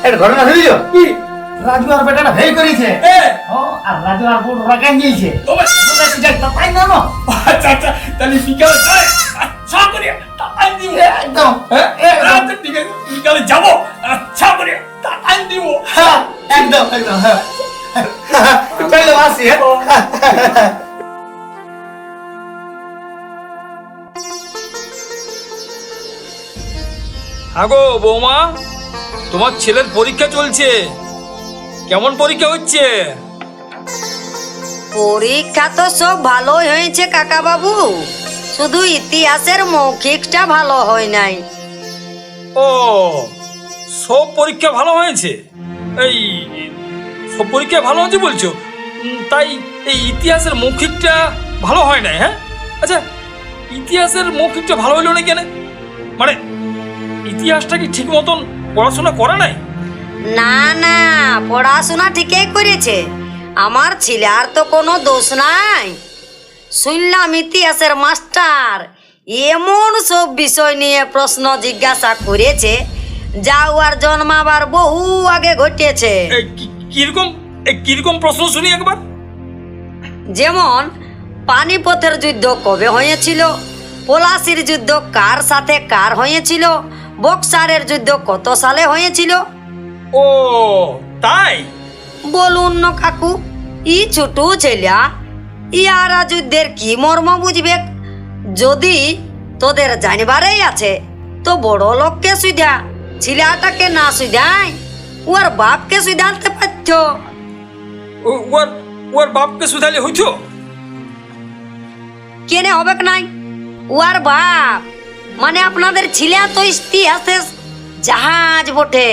একটা ঘটনা শুনেছো? কি? রাজু আর বেটাটা ভেই করেছে। ও আর রাজু আর বুট রাখান দিয়েছে। ও বাস। তাই না না? আচ্ছা আচ্ছা, তাহলে বিকালে যাই। আচ্ছা করে টাকাই দিব। একদম আচ্ছা ঠিক আছে, বিকালে যাবো। আচ্ছা করে টাকাই দিব। হ্যাঁ, একদম একদম হ্যাঁ। চলো আসি হ্যাঁ। আগো বৌমা, তোমার ছেলের পরীক্ষা চলছে, কেমন পরীক্ষা হচ্ছে? পরীক্ষা তো সব ভালোই হয়েছে কাকা বাবু, শুধু ইতিহাসের মৌখিকটা ভালো হয় নাই। ও, সব পরীক্ষা ভালো হয়েছে? এই সব পরীক্ষা ভালো হয়েছে বলছো? তাই এই ইতিহাসের মৌখিকটা ভালো হয় নাই? হ্যাঁ, আচ্ছা, ইতিহাসের মৌখিকটা ভালো হইল না কেন? মানে ইতিহাসটা কি ঠিক মতন পড়াশোনা করা নাই? না না, পড়াশোনা ঠিকই করেছে, আমার ছেলের তো কোনো দোষ নাই। শুনলাম ইতিহাসের মাস্টার এমন সব বিষয় নিয়ে প্রশ্ন জিজ্ঞাসা করেছে যা ওর জন্মাবার বহু আগে ঘটেছে। কিরকম প্রশ্ন শুনি একবার। যেমন পানিপথের যুদ্ধ কবে হয়েছিল, পলাশির যুদ্ধ কার সাথে কার হয়েছিল, বক্সারের যুদ্ধ কত সালে হয়েছিল। ও তাই? বলুন না কাকু, ই ছোট ছেলা ইয়ারা যুদ্ধের কি মর্ম বুঝবে? যদি তোদের জানিবারই আছে তো বড় লোককে সুধা, ছেলেটাকে না সুধাই ওর বাপকে সুধাতে পারত। ওর বাপকে শুধাইলে হইতো? কেনে হবে নাই? ওর বাপ মানে আপনাদের ছেলে তো ইতিহাসে জাহাজ বটে।